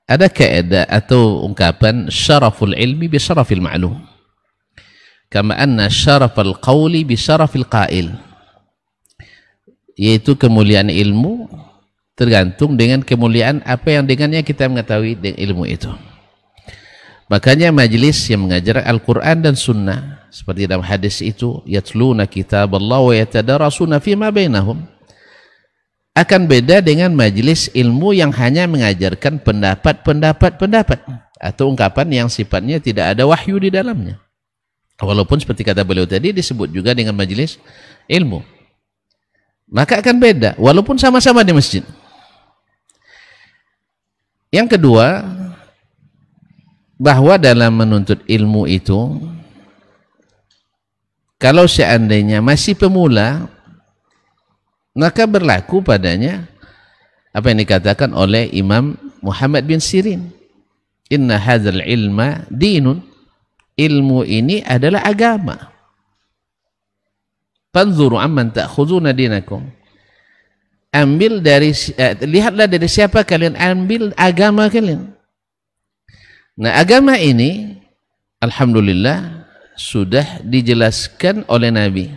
ada kaidah atau ungkapan syaraful ilmi bi syarafil ma'lum, kama anna syarafal qawli bi syarafil qail, yaitu kemuliaan ilmu tergantung dengan kemuliaan apa yang dengannya kita mengetahui dengan ilmu itu. Makanya majlis yang mengajar Al-Quran dan Sunnah seperti dalam hadis itu, yatluna kitab Allah wa yatadarasuna fima bainahum, akan beda dengan majlis ilmu yang hanya mengajarkan pendapat atau ungkapan yang sifatnya tidak ada wahyu di dalamnya. Walaupun seperti kata beliau tadi disebut juga dengan majlis ilmu, maka akan beda walaupun sama-sama di masjid. Yang kedua, bahwa dalam menuntut ilmu itu, kalau seandainya masih pemula, maka berlaku padanya apa yang dikatakan oleh Imam Muhammad bin Sirin, inna hadzal ilma dinun, ilmu ini adalah agama. Fanzuru amman ta'khuduna dinakum, ambil dari lihatlah dari siapa kalian ambil agama kalian. Nah, agama ini alhamdulillah sudah dijelaskan oleh Nabi,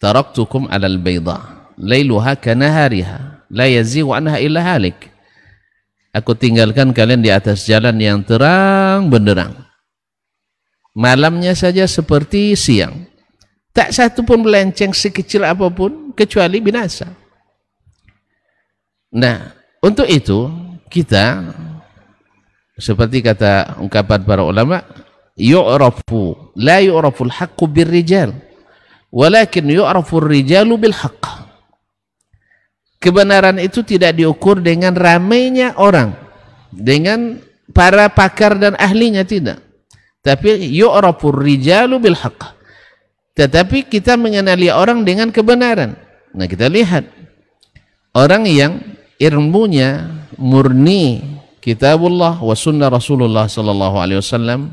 taraktukum alal bayda lailuha kanahariha la yazighu anha illa halik, aku tinggalkan kalian di atas jalan yang terang benderang, malamnya saja seperti siang, tak satu pun melenceng sekecil apapun kecuali binasa. Nah, untuk itu kita seperti kata ungkapan para ulama, yu'rafu la yu'raful haqqu birrijal walakin yu'rafur rijalu bil haqq. Kebenaran itu tidak diukur dengan ramainya orang, dengan para pakar dan ahlinya, tidak, tapi yu'rafur rijalu bil haqq, tetapi kita mengenali orang dengan kebenaran. Nah, kita lihat orang yang ilmunya murni kitabullah wa sunnah Rasulullah sallallahu alaihi wasallam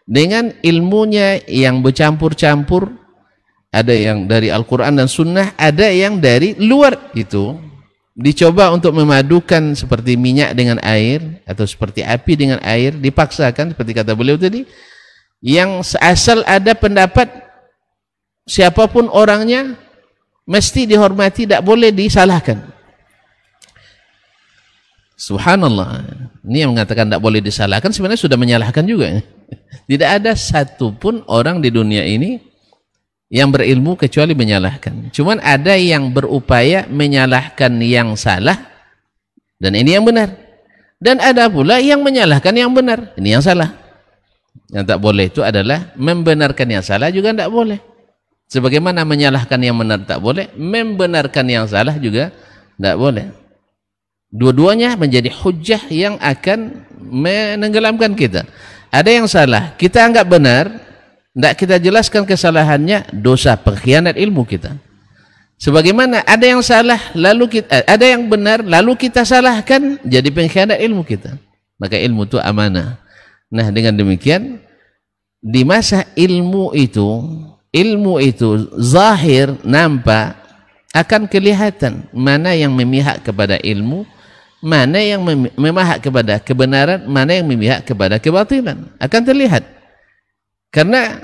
dengan ilmunya yang bercampur-campur, ada yang dari Al-Quran dan Sunnah, ada yang dari luar itu, dicoba untuk memadukan seperti minyak dengan air atau seperti api dengan air, dipaksakan seperti kata beliau tadi, yang asal ada pendapat siapapun orangnya mesti dihormati, tidak boleh disalahkan. Subhanallah, ini yang mengatakan tidak boleh disalahkan sebenarnya sudah menyalahkan juga. Tidak ada satupun orang di dunia ini yang berilmu kecuali menyalahkan. Cuman ada yang berupaya menyalahkan yang salah, dan ini yang benar. Dan ada pula yang menyalahkan yang benar, ini yang salah. Yang tak boleh itu adalah membenarkan yang salah juga tidak boleh. Sebagaimana menyalahkan yang benar tak boleh, membenarkan yang salah juga tidak boleh. Dua-duanya menjadi hujjah yang akan menenggelamkan kita. Ada yang salah, kita anggap benar, tidak kita jelaskan kesalahannya, dosa pengkhianat ilmu kita. Sebagaimana ada yang salah, lalu kita, ada yang benar, lalu kita salahkan, jadi pengkhianat ilmu kita. Maka ilmu itu amanah. Nah, dengan demikian, di masa ilmu itu zahir, nampak, akan kelihatan mana yang memihak kepada ilmu, mana yang memihak kepada kebenaran, mana yang memihak kepada kebatilan, akan terlihat. Karena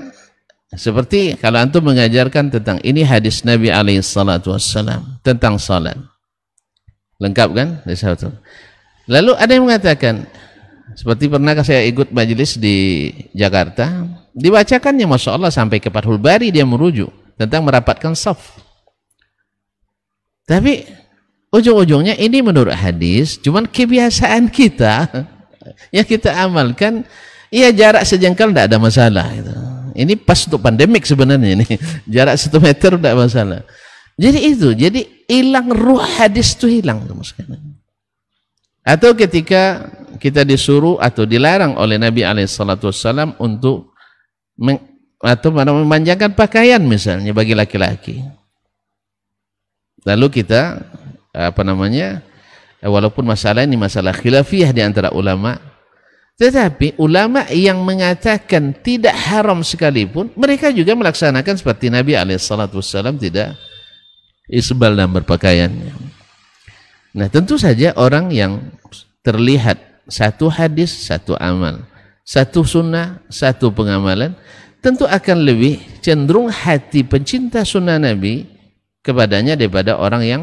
seperti kalau antum mengajarkan tentang ini hadis Nabi SAW tentang salat, lengkap kan? Lalu ada yang mengatakan, seperti pernah saya ikut majelis di Jakarta, dibacakannya Masya Allah sampai ke Fathul Bari dia merujuk tentang merapatkan saf. Tapi ujung-ujungnya ini menurut hadis, cuman kebiasaan kita yang kita amalkan, ya jarak sejengkal tidak ada masalah gitu. Ini pas untuk pandemik sebenarnya ini, jarak 1 meter tidak masalah. Jadi itu, jadi hilang ruh hadis itu, hilang. Atau ketika kita disuruh atau dilarang oleh Nabi SAW untuk memanjangkan pakaian misalnya bagi laki-laki. Lalu kita walaupun masalah ini masalah khilafiyah di antara ulama, tetapi ulama yang mengatakan tidak haram sekalipun, mereka juga melaksanakan seperti Nabi SAW, tidak isbal dalam berpakaian. Nah, tentu saja orang yang terlihat satu hadis, satu amal, satu sunnah, satu pengamalan, tentu akan lebih cenderung hati pencinta sunnah Nabi kepadanya daripada orang yang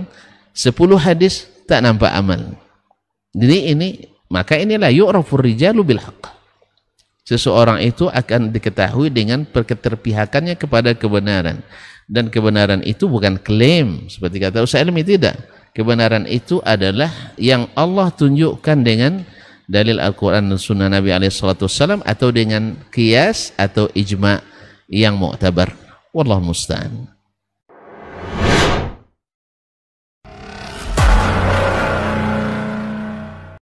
10 hadis tak nampak amal. Jadi maka inilah yu'rafur rijalu bil haqq. Seseorang itu akan diketahui dengan keterpihakannya kepada kebenaran. Dan kebenaran itu bukan klaim seperti kata Ustaz Ilmi, tidak. Kebenaran itu adalah yang Allah tunjukkan dengan dalil Al-Quran dan Sunnah Nabi SAW, atau dengan qiyas atau ijma' yang mu'tabar. Wallahu musta'an.